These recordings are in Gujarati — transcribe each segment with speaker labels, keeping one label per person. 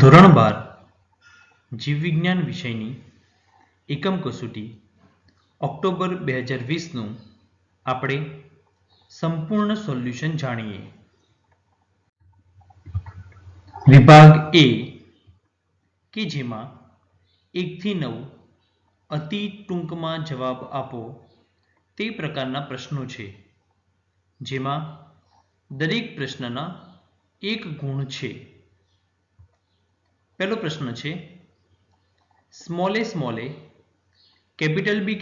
Speaker 1: ધોરણ 12 જીવવિજ્ઞાન વિષયની એકમ કસોટી ઓક્ટોબર 2020નું આપણે સંપૂર્ણ સોલ્યુશન જાણીએ. વિભાગ એ કે જેમાં 1 થી 9 અતિ ટૂંકમાં જવાબ આપો તે પ્રકારના પ્રશ્નો છે, જેમાં દરેક પ્રશ્નના 1 ગુણ છે. પહેલો પ્રશ્ન છે, small A capital B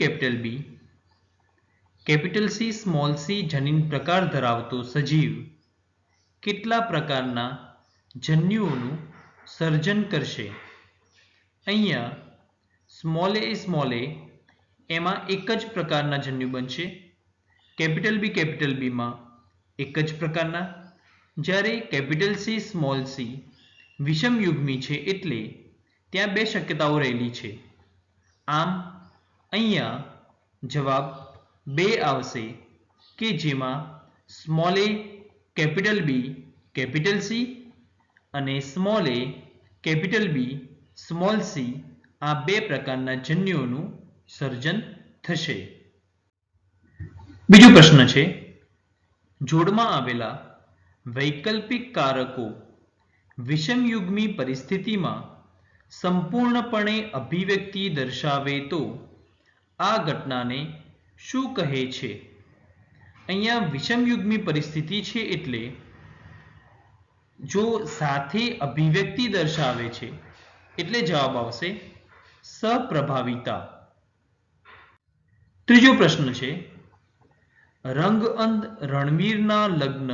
Speaker 1: capital C small C જનીન પ્રકાર ધરાવતો સજીવ કેટલા પ્રકારના જન્યુઓનું સર્જન કરશે? અહીંયા સ્મોલ એ એમાં એક જ પ્રકારના જન્યુ બનશે. કેપિટલ બીમાં એક જ પ્રકારના, જ્યારે કેપિટલ સી સ્મોલ સી વિષમયુગ્મી છે એટલે ત્યાં 2 શક્યતાઓ રહેલી છે. આમ અહીંયા જવાબ 2 આવશે કે જેમાં small A capital B capital C અને small A capital B small C આ 2 પ્રકારના જન્યુઓનું સર્જન થશે. બીજો પ્રશ્ન છે, જોડમાં આવેલા વૈકલ્પિક કારકો વિષમયુગ્મી પરિસ્થિતિમાં સંપૂર્ણપણે અભિવ્યક્તિ દર્શાવે તો આ ઘટનાને શું કહે છે? અહીંયા વિષમયુગ્મી પરિસ્થિતિ છે એટલે જો સાથે અભિવ્યક્તિ દર્શાવે છે એટલે જવાબ આવશે સપ્રભાવિતા. ત્રીજો પ્રશ્ન છે, રંગઅંધ રણવીરના લગ્ન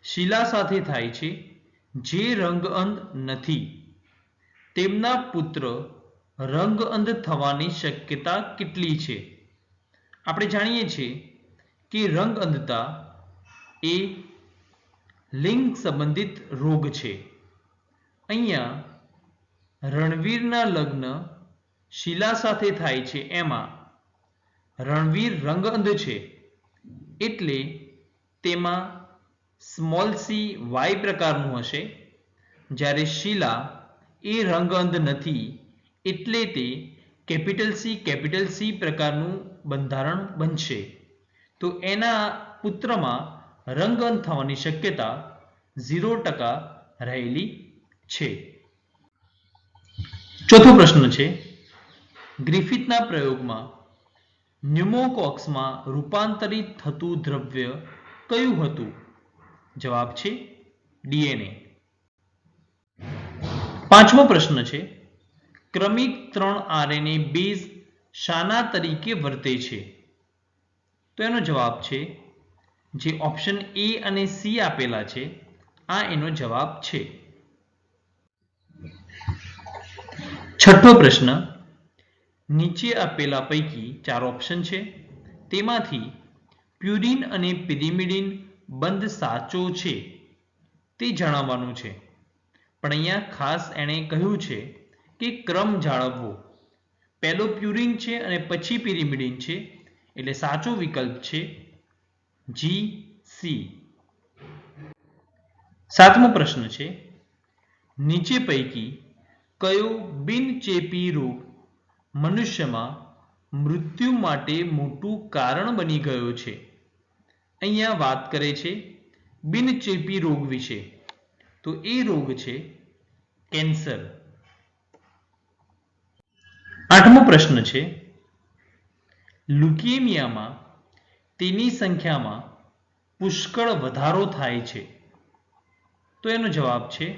Speaker 1: શીલા સાથે થાય છે જે રંગઅંધ નથી. તેમના પુત્ર રંગઅંધ થવાની શક્યતા કેટલી છે? આપણે જાણીએ છીએ કે રંગઅંધતા એ લિંગ સંબંધિત રોગ છે. અહીંયા રણવીરના લગ્ન શીલા સાથે થાય છે, એમાં રણવીર રંગઅંધ છે એટલે તેમાં સ્મોલ સી વાય પ્રકારનું હશે, જ્યારે શીલા એ રંગઅંધ નથી એટલે તે કેપિટલ સી પ્રકારનું બંધારણ બનશે. તો એના પુત્રમાં રંગઅંધ થવાની શક્યતા 0% રહેલી છે. ચોથો પ્રશ્ન છે, ગ્રિફિથના પ્રયોગમાં ન્યુમોકોક્સમાં રૂપાંતરિત થતું દ્રવ્ય કયું હતું? જવાબ છે DNA. પાંચમો પ્રશ્ન છે, ક્રમિક 3 RNA બેઝ શાના તરીકે વર્તે છે? તો એનો જવાબ છે જે ઓપ્શન A અને C આપેલા છે આ એનો જવાબ છે. છઠ્ઠો પ્રશ્ન, નીચે આપેલા પૈકી 4 ઓપ્શન છે, તેમાંથી પ્યુરિન અને પિરિમિડિન બંધ સાચો છે તે જણાવવાનું છે. પણ અહીંયા ખાસ એણે કહ્યું છે કે ક્રમ જાળવવો. પહેલો પ્યુરિન છે અને પછી પિરિમિડિન છે એટલે સાચો વિકલ્પ છે GC. સાતમો પ્રશ્ન છે, નીચે પૈકી કયો બિનચેપી રોગ મનુષ્યમાં મૃત્યુ માટે મોટું કારણ બની ગયો છે? અહીંયા વાત કરે છે બિનચેપી રોગ વિશે, તો એ રોગ છે કેન્સર. આઠમો પ્રશ્ન છે, લ્યુકેમિયામાં તેની સંખ્યામાં પુષ્કળ વધારો થાય છે. તો એનો જવાબ છે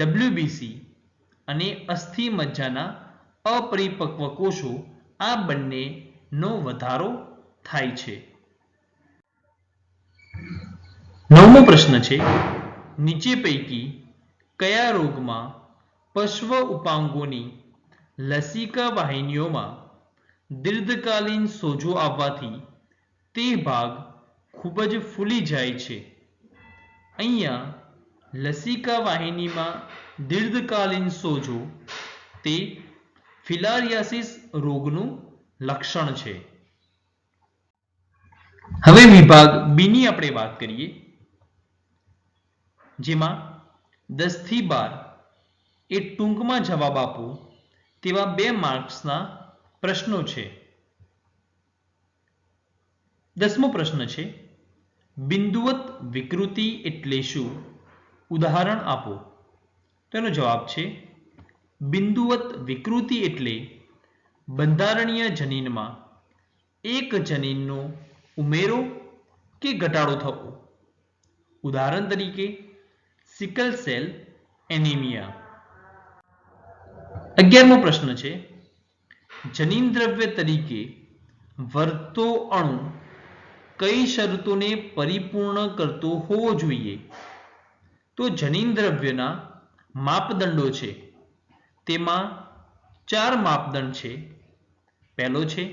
Speaker 1: WBC અને અસ્થિ મજ્જાના અપરિપક્વ કોષો આ બંનેનો વધારો થાય છે. નવમો પ્રશ્ન છે, નીચે પૈકી કયા રોગમાં પશ્વ ઉપાંગોની લસિકા વાહિનીઓમાં દીર્ઘકાલીન સોજો આવવાથી તે ભાગ ખૂબ જ ફૂલી જાય છે? અહીંયા લસિકા વાહિનીમાં દીર્ઘકાલીન સોજો તે ફિલારિયાસિસ રોગનું લક્ષણ છે. હવે વિભાગ બી ની આપણે વાત કરીએ, જેમાં 10 થી 12 એ ટૂંકમાં જવાબ આપો તેવા 2 માર્ક્સના પ્રશ્નો છે. 10મો પ્રશ્ન છે, બિંદુવત વિકૃતિ એટલે શું? ઉદાહરણ આપો. તો એનો જવાબ છે, બિંદુવત વિકૃતિ એટલે બંધારણીય જનીનમાં એક જનીનનો ઉમેરો કે ઘટાડો થવો. ઉદાહરણ તરીકે સિકલ સેલ એનિમિયા. 11મો પ્રશ્ન છે, જનીન દ્રવ્ય તરીકે વર્તતો અણુ કઈ શરતોને પરિપૂર્ણ કરતો હોવો જોઈએ? તો જનીન દ્રવ્યના માપદંડો છે, તેમાં 4 માપદંડ છે. પહેલો છે,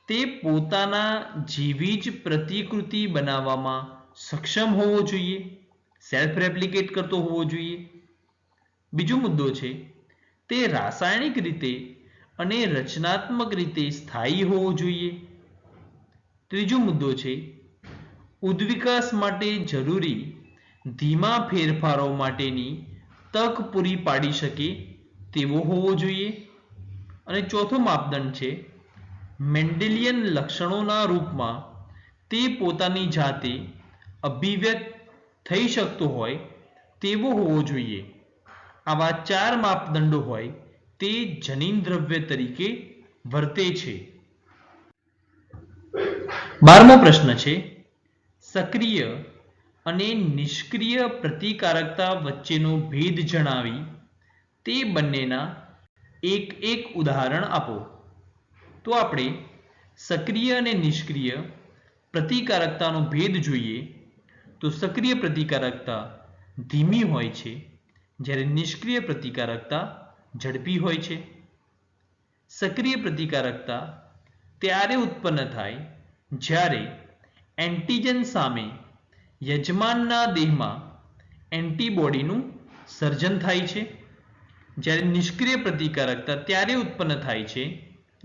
Speaker 1: તે પોતાના જેવી જ પ્રતિકૃતિ બનાવવામાં સક્ષમ હોવો જોઈએ, સેલ્ફ રેપ્લિકેટ કરતો હોવો જોઈએ. બીજો મુદ્દો છે, તે રાસાયણિક રીતે અને રચનાત્મક રીતે સ્થાયી હોવો જોઈએ. ત્રીજો મુદ્દો છે, ઉદ્વિકાસ માટે જરૂરી ધીમા ફેરફારો માટેની તક પૂરી પાડી શકે તેવો હોવો જોઈએ. અને ચોથો માપદંડ છે, મેન્ડેલિયન લક્ષણોના રૂપમાં તે પોતાની જાતે અભિવ્યક્ત થઈ શકતો હોય તેવો હોવો જોઈએ. આવા 4 માપદંડો હોય તે જનીન દ્રવ્ય તરીકે વર્તે છે. 12મો પ્રશ્ન છે, સક્રિય અને નિષ્ક્રિય પ્રતિકારકતા વચ્ચેનો ભેદ જણાવી તે બંનેના એક ઉદાહરણ આપો. તો આપણે સક્રિય અને નિષ્ક્રિય પ્રતિકારકતાનો ભેદ જોઈએ તો સક્રિય પ્રતિકારકતા ધીમી હોય છે, જ્યારે નિષ્ક્રિય પ્રતિકારકતા ઝડપી હોય છે. સક્રિય પ્રતિકારકતા ત્યારે ઉત્પન્ન થાય જ્યારે એન્ટીજન સામે યજમાનના દેહમાં એન્ટીબોડીનું સર્જન થાય છે. જ્યારે નિષ્ક્રિય પ્રતિકારકતા ત્યારે ઉત્પન્ન થાય છે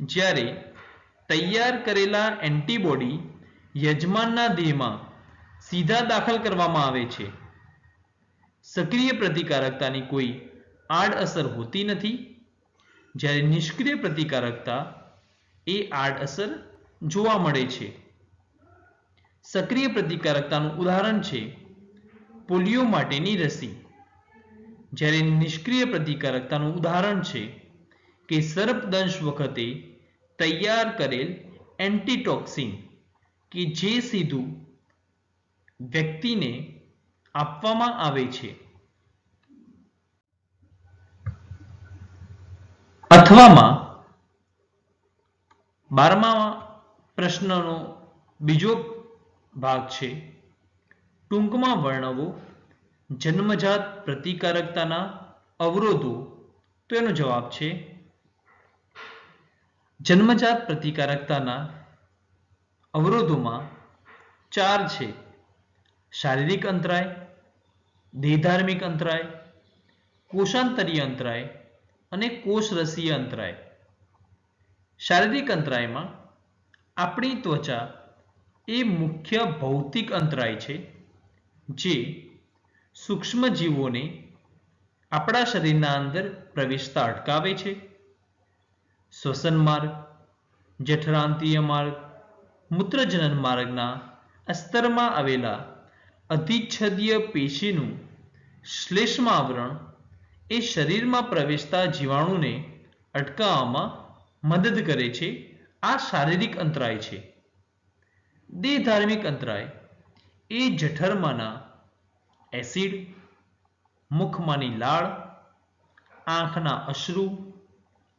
Speaker 1: જ્યારે તૈયાર કરેલા એન્ટીબોડી યજમાનના દેહમાં સીધા દાખલ કરવામાં આવે છે. સક્રિય પ્રતિકારકતાની કોઈ આડઅસર હોતી નથી, જ્યારે નિષ્ક્રિય પ્રતિકારકતા એ આડઅસર જોવા મળે છે. સક્રિય પ્રતિકારકતાનું ઉદાહરણ છે પોલિયો માટેની રસી, જ્યારે નિષ્ક્રિય પ્રતિકારકતાનું ઉદાહરણ છે કે સર્પદંશ વખતે તૈયાર કરેલ એન્ટીટોક્સિન કે જે સીધું વ્યક્તિને આપવામાં આવે છે. અથવામાં 12મા પ્રશ્નનો બીજો ભાગ છે, ટૂંકમાં વર્ણવો જન્મજાત પ્રતિકારકતાના અવરોધો. તો એનો જવાબ છે, જન્મજાત પ્રતિકારકતાના અવરોધોમાં 4 છે: શારીરિક અંતરાય, દેહધાર્મિક અંતરાય, કોષાંતરીય અંતરાય અને કોષરસીય અંતરાય. શારીરિક અંતરાયમાં આપણી ત્વચા એ મુખ્ય ભૌતિક અંતરાય છે જે સૂક્ષ્મ જીવોને આપણા શરીરના અંદર પ્રવેશતા અટકાવે છે. શ્વસન માર્ગ, જઠરાંત્રિય માર્ગ, મૂત્રજનન માર્ગના અસ્તરમાં આવેલા અધિચ્છદીય પેશીનું શ્લેષ્મ આવરણ એ શરીરમાં પ્રવેશતા જીવાણુને અટકાવવામાં મદદ કરે છે. આ શારીરિક અંતરાય છે. દેહધાર્મિક અંતરાય એ જઠરમાંના એસિડ, મુખમાંની લાળ, આંખના અશ્રુ,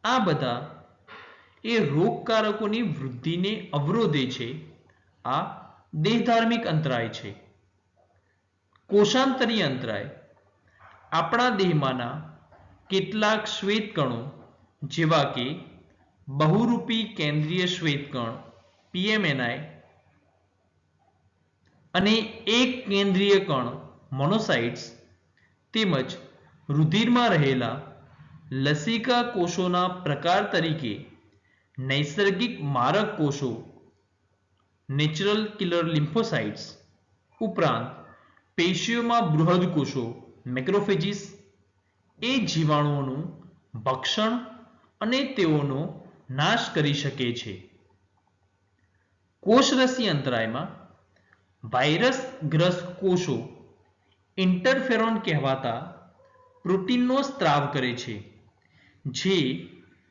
Speaker 1: આ બધા એ રોગકારકોની વૃદ્ધિને અવરોધે છે. આ દેહધાર્મિક અંતરાય છે. કોષાંતરીય અંતરાય આપણા દેહમાંના કેટલાક શ્વેતકણો જેવા કે બહુરૂપી કેન્દ્રીય શ્વેતકણ PMNI અને એક કેન્દ્રીય કણ મોનોસાઇટ્સ તેમજ રુધિરમાં રહેલા લસિકા કોષોના પ્રકાર તરીકે નૈસર્ગિક મારક કોષો નેચરલ કિલર લિમ્ફોસાઇટ્સ ઉપરાંત પેશીઓમાં બૃહદ કોષો મેક્રોફેજીસ, એ જીવાણુઓનું ભક્ષણ અને તેઓનો નાશ કરી શકે છે. કોષરસી અંતરાયમાં વાયરસગ્રસ્ત કોષો ઇન્ટરફેરોન કહેવાતા પ્રોટીનનો સ્ત્રાવ કરે છે, જે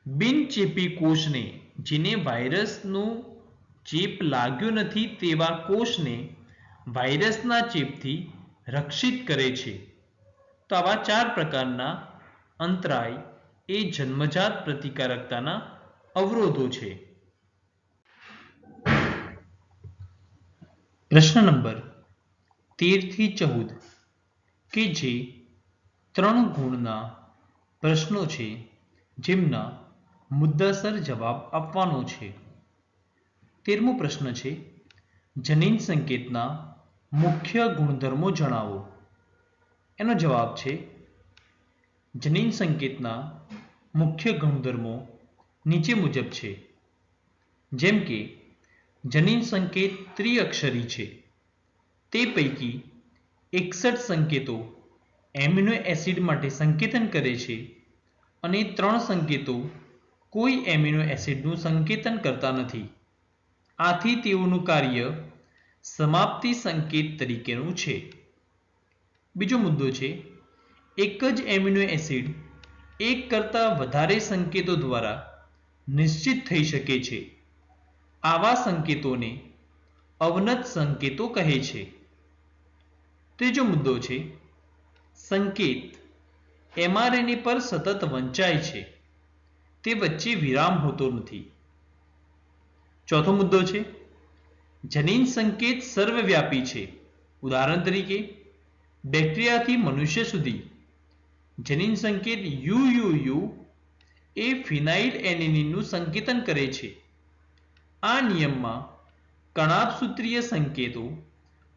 Speaker 1: બિનચેપી કોષને, જેને વાયરસનો ચેપ લાગ્યો નથી તેવા કોષને વાયરસના ચેપથી રક્ષિત કરે છે. તો આવા 4 પ્રકારના અંતરાય એ જન્મજાત પ્રતિકારકતાના અવરોધો છે. પ્રશ્ન નંબર 13 થી 14 કે જે 3 ગુણના પ્રશ્નો છે, જેમના મુદ્દાસર જવાબ આપવાનો છે. 13મો પ્રશ્ન છે, જનીન સંકેતના મુખ્ય ગુણધર્મો જણાવો. એનો જવાબ છે, જનીન સંકેતના મુખ્ય ગુણધર્મો નીચે મુજબ છે. જેમ કે જનીન સંકેત ત્રિઅક્ષરી છે, તે પૈકી 61 સંકેતો એમિનો એસિડ માટે સંકેતન કરે છે અને 3 સંકેતો કોઈ એમિનો એસિડનું સંકેતન કરતા નથી. આથી તેઓનું કાર્ય સમાપ્તિ સંકેત તરીકેનું છે. બીજો મુદ્દો છે, એક જ એમિનો એસિડ એક કરતાં વધારે સંકેતો દ્વારા નિશ્ચિત થઈ શકે છે. આવા સંકેતોને અવનત સંકેતો કહે છે. ત્રીજો મુદ્દો છે, સંકેત એમઆરએનએ પર સતત વંચાય છે, તે વચ્ચે વિરામ હોતો નથી. ચોથો મુદ્દો છે, જનીન સંકેત સર્વવ્યાપી છે. ઉદાહરણ તરીકે બેક્ટેરિયાથી મનુષ્ય સુધી જનીન સંકેત UUU એ ફિનાઇલ એલેનિનનું સંકેતન કરે છે. આ નિયમમાં કણાભસૂત્રીય સંકેતો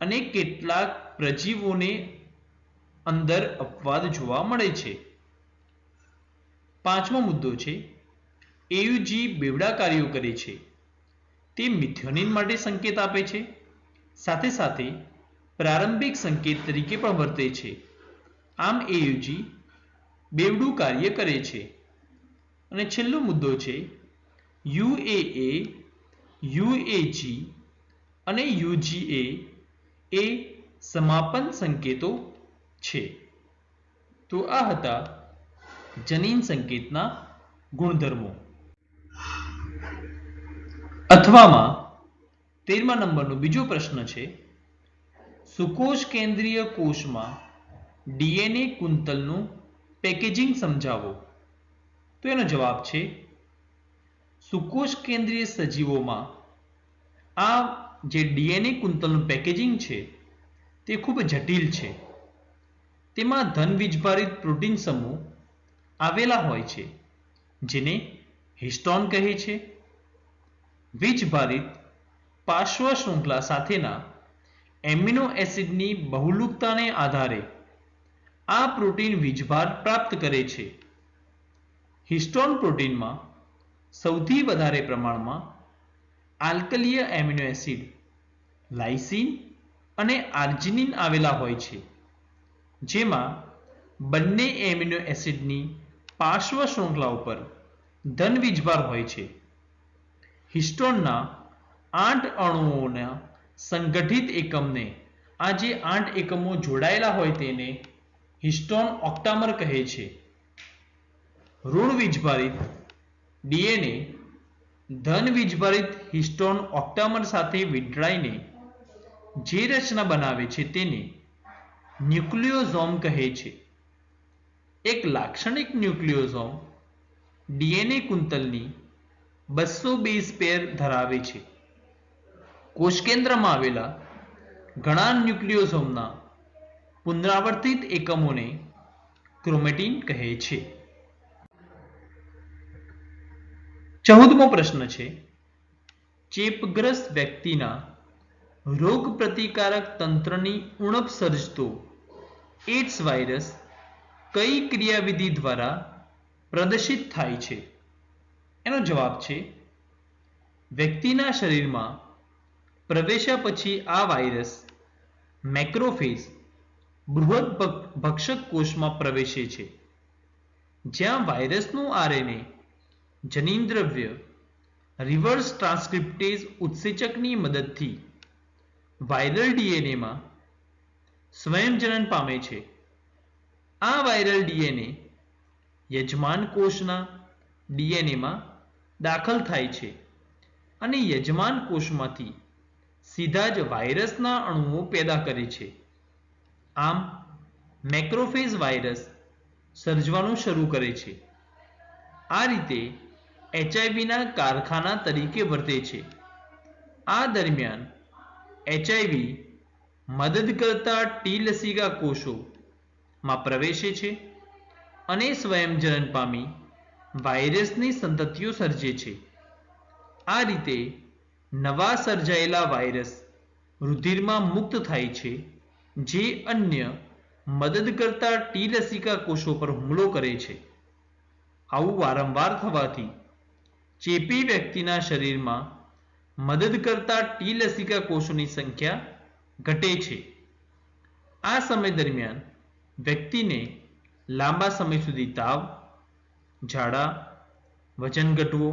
Speaker 1: અને કેટલાક પ્રજીવોને અંદર અપવાદ જોવા મળે છે. પાંચમો મુદ્દો છે, AUG બેવડા કાર્યો કરે છે. તે મિથિયોનિન માટે સંકેત આપે છે, સાથે સાથે પ્રારંભિક સંકેત તરીકે પણ વર્તે છે. આમ AUG બેવડું કાર્ય કરે છે. અને છેલ્લો મુદ્દો છે, UAA, UAG અને UGA એ સમાપન સંકેતો છે. તો આ હતા જનીન સંકેતના ગુણધર્મો. અથવામાં 13મા નંબરનો બીજો પ્રશ્ન છે, સુકોષ કેન્દ્રીય કોષમાં DNA કુંતલનું પેકેજિંગ સમજાવો. તો એનો જવાબ છે, સુકોષ કેન્દ્રીય સજીવોમાં આ જે DNA કુંતલનું પેકેજિંગ છે તે ખૂબ જટિલ છે. તેમાં ધનવીજભારિત પ્રોટીન સમૂહ આવેલા હોય છે, જેને હિસ્ટોન કહે છે. વીજભારિત પાર્શ્વ શૃંખલા સાથેના એમિનો એસિડની બહુલુકતાને આધારે આ પ્રોટીન વીજભાર પ્રાપ્ત કરે છે. હિસ્ટોન પ્રોટીનમાં સૌથી વધારે પ્રમાણમાં આલ્કલીય એમિનો એસિડ લાઇસિન અને આર્જિનિન આવેલા હોય છે, જેમાં બંને એમિનો એસિડની પાર્શ્વ શૃંખલા ઉપર ધનવીજભાર હોય છે. હિસ્ટોનના 8 અણુઓના સંગઠિત એકમને, આ જે 8 એકમો જોડાયેલા હોય તેને હિસ્ટોન ઓક્ટામર કહે છે. ઋણ વીજભારિત DNA ધન વીજભારિત હિસ્ટોન ઓક્ટામર સાથે વીંટળાઈને જે રચના બનાવે છે તેને ન્યુક્લિયોઝોમ કહે છે. એક લાક્ષણિક ન્યુક્લિયોઝોમ DNA કુંતલની 200 બેઝ પેર ધરાવે છે. કોષકેન્દ્રમાં આવેલા ઘણા ન્યુક્લિયોઝોમના પુનરાવર્તિત એકમોને ક્રોમેટીન કહે છે. 14મો પ્રશ્ન છે, ચેપગ્રસ્ત વ્યક્તિના રોગ પ્રતિકારક તંત્રની ઉણપ સર્જતો એડ્સ વાયરસ કઈ ક્રિયાવિધિ દ્વારા પ્રદર્શિત થાય છે? એનો જવાબ છે, વ્યક્તિના શરીરમાં પ્રવેશ્યા પછી આ વાયરસ મેક્રોફેજ બૃહદ ભક્ષક કોષમાં પ્રવેશે છે જ્યાં વાયરસનું આરએનએ જનીનદ્રવ્ય રિવર્સ ટ્રાન્સક્રિપ્ટેઝ ઉત્સેચકની મદદથી વાયરલ ડીએનએમાં સ્વયંજનન પામે છે. આ વાયરલ ડીએનએ યજમાન કોષના ડીએનએમાં દાખલ થાય છે અને યજમાન કોષમાંથી સીધા જ વાયરસના અણુઓ પેદા કરે છે. આમ મેક્રોફેજ વાયરસ સર્જવાનું શરૂ કરે છે. આ રીતે એચઆઈવીના કારખાના તરીકે વર્તે છે. આ દરમિયાન એચઆઈવી મદદ કરતા ટી લસિકા કોષોમાં પ્રવેશે છે અને સ્વયંજનન પામી વાયરસની સંતતિઓ સર્જે છે. આ રીતે નવા સર્જાયેલા વાયરસ રુધિરમાં મુક્ત થાય છે, જે અન્ય મદદ કરતા ટી લસિકા કોષો પર હુમલો કરે છે. આવું વારંવાર થવાથી ચેપી વ્યક્તિના શરીરમાં મદદ કરતા ટી લસિકા કોષોની સંખ્યા ઘટે છે. આ સમય દરમિયાન વ્યક્તિને લાંબા સમય સુધી તાવ, ઝાડા, વજન ઘટવો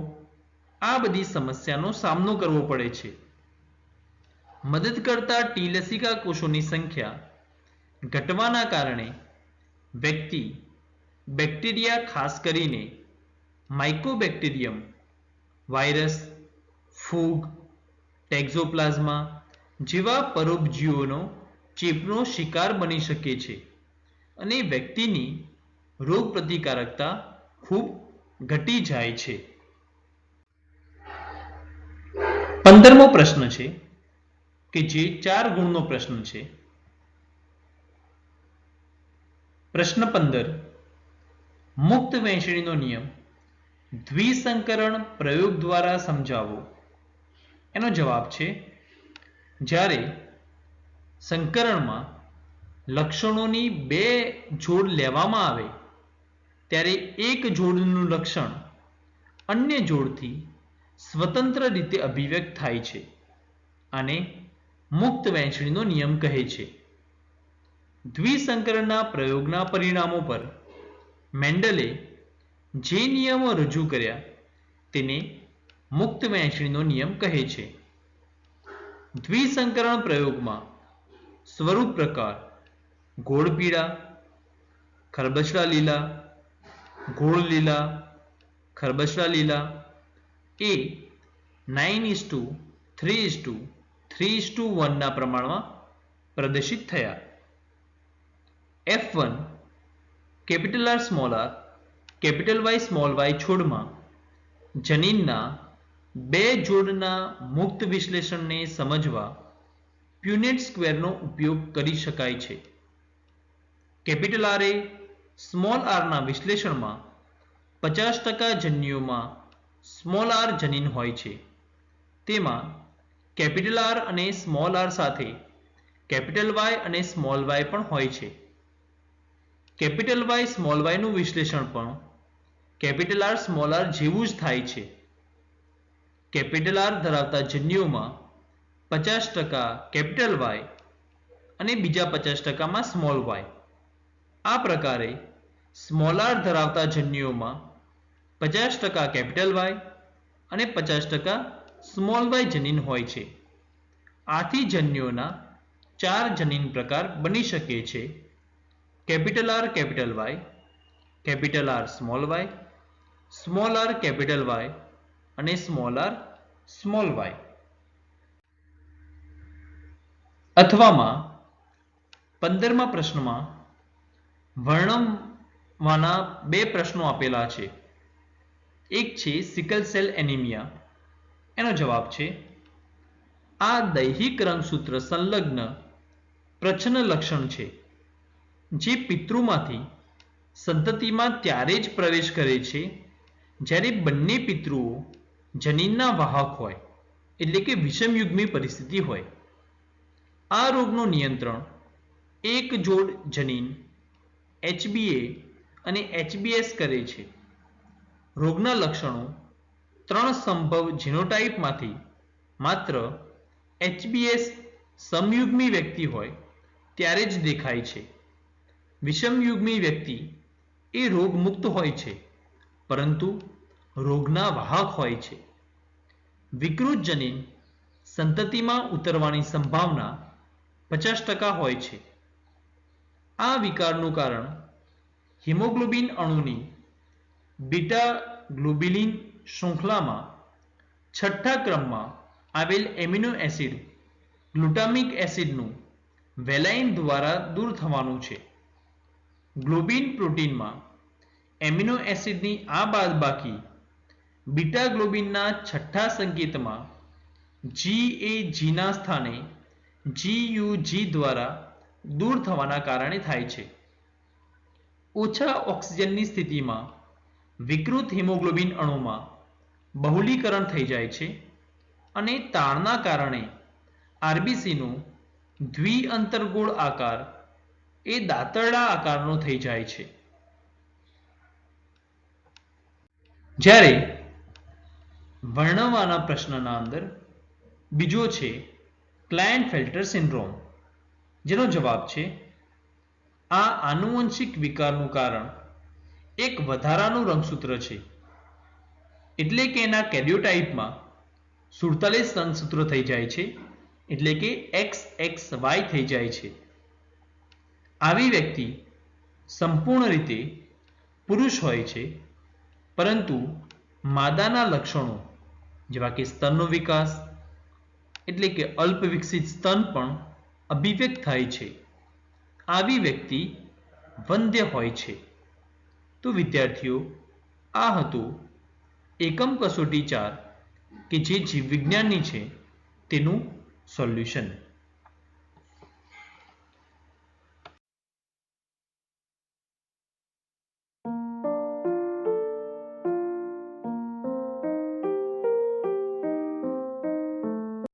Speaker 1: આ બધી સમસ્યાનો સામનો કરવો પડે છે. મદદ કરતા ટી લસિકા કોષોની સંખ્યા ઘટવાના કારણે વ્યક્તિ બેક્ટેરિયા, ખાસ કરીને માઇકોબેક્ટેરિયમ, વાયરસ, ફૂગ, ટેક્ઝોપ્લાઝમા જેવા પરોપજીવીઓનો ચેપનો શિકાર બની શકે છે અને વ્યક્તિની રોગપ્રતિકારકતા ખૂબ ઘટી જાય છે. 15મો પ્રશ્ન છે કે જે 4 ગુણનો પ્રશ્ન છે. પ્રશ્ન 15. મુક્ત વહેંચણીનો નિયમ દ્વિસંકરણ પ્રયોગ દ્વારા સમજાવો. એનો જવાબ છે, જ્યારે સંકરણમાં લક્ષણોની 2 જોડ લેવામાં આવે ત્યારે એક જોડનું લક્ષણ અન્ય જોડથી સ્વતંત્ર રીતે અભિવ્યક્ત થાય છે. આને મુક્ત વહેંચણીનો નિયમ કહે છે. દ્વિસંકરણના પ્રયોગના પરિણામો પર મેન્ડલે જે નિયમો રજૂ કર્યા તેને મુક્ત વહેંચણીનો નિયમ કહે છે. દ્વિસંકરણ પ્રયોગમાં સ્વરૂપ પ્રકાર ગોળ પીળા, ખરબચડા લીલા, ગોળ લીલા, ખરબચડા લીલા એ 9:3:3:1 ના પ્રમાણમાં પ્રદર્શિત થયા. F1 capital R small r capital Y small y છોડમાં જનીનના 2 જોડના મુક્ત વિશ્લેષણને સમજવા પ્યુનેટ સ્ક્વેરનો ઉપયોગ કરી શકાય છે. કેપિટલ R એ સ્મોલ r ના વિશ્લેષણમાં 50% જન્યુઓમાં સ્મોલ r જનીન હોય છે. તેમાં કેપિટલ R અને સ્મોલ r સાથે કેપિટલ Y અને સ્મોલ y પણ હોય છે. કેપિટલ Y સ્મોલ y નું વિશ્લેષણ પણ કેપિટલ R સ્મોલ r જેવું જ થાય છે. કેપિટલ R ધરાવતા જન્યુઓમાં 50% કેપિટલ Y અને બીજા 50%માં સ્મોલ y. આ પ્રકારે સ્મોલ r ધરાવતા જન્યુઓમાં 50% કેપિટલ Y અને 50% સ્મોલ y જનીન હોય છે. આથી જન્યુઓના 4 જનીન પ્રકાર બની શકે છે: capital R capital Y, capital R small y, small r capital Y અને સ્મોલ r સ્મોલ y. અથવામાં 15મા પ્રશ્નમાં વર્ણવવાના 2 પ્રશ્નો આપેલા છે. એક છે સિકલ સેલ એનિમિયા. એનો જવાબ છે, આ દૈહિક રંગસૂત્ર સંલગ્ન પ્રચ્છન્ન લક્ષણ છે જે પિતૃમાંથી સંતતિમાં ત્યારે જ પ્રવેશ કરે છે જ્યારે બંને પિતૃઓ જનીનના વાહક હોય, એટલે કે વિષમયુગ્મી પરિસ્થિતિ હોય. આ રોગનું નિયંત્રણ એક જોડ જનીન HBA અને HBS કરે છે. રોગના લક્ષણો 3 સંભવ જીનોટાઇપમાંથી માત્ર HBS સમયુગ્મી વ્યક્તિ હોય ત્યારે જ દેખાય છે. વિષમયુગ્મી વ્યક્તિ એ રોગમુક્ત હોય છે, પરંતુ રોગના વાહક હોય છે. વિકૃત જનીન સંતતિમાં ઉતરવાની સંભાવના 50% હોય છે. આ વિકારનું કારણ હિમોગ્લોબિન અણુની બીટા ગ્લોબ્યુલિન શૃંખલામાં છઠ્ઠા ક્રમમાં આવેલ એમિનો એસિડ ગ્લુટામિક એસિડનું વેલાઇન દ્વારા દૂર થવાનું છે. ગ્લોબિન પ્રોટીનમાં એમિનો એસિડની આ બાદબાકી બીટા ગ્લોબિનના છઠ્ઠા સંકેતમાં GAGના સ્થાને GUG દ્વારા દૂર થવાના કારણે થાય છે. ઓછા ઓક્સિજનની સ્થિતિમાં વિકૃત હિમોગ્લોબિન અણુમાં બહુલીકરણ થઈ જાય છે અને તાણના કારણે આરબીસીનો દ્વિઅંતરગોળ આકાર એ દાંતરડા આકારનો થઈ જાય છે. જ્યારે વર્ણવવાના પ્રશ્નના અંદર બીજો છે ક્લાયન્ટફેલ્ટર સિન્ડ્રોમ, જેનો જવાબ છે આ આનુવંશિક વિકારનું કારણ એક વધારાનું રંગસૂત્ર છે, એટલે કે એના કેરિયોટાઇપમાં 47 રંગસૂત્ર થઈ જાય છે, એટલે કે XXY થઈ જાય છે. આવી વ્યક્તિ સંપૂર્ણ રીતે પુરુષ હોય છે, પરંતુ માદાના લક્ષણો જેવા કે સ્તનનો વિકાસ એટલે કે અલ્પ વિકસિત સ્તન પણ અભિવ્યક્ત થાય છે. આવી વ્યક્તિ વંધ્ય હોય છે. તો વિદ્યાર્થીઓ, આ હતું એકમ કસોટી 4 કે જે જીવવિજ્ઞાનની છે તેનું સોલ્યુશન.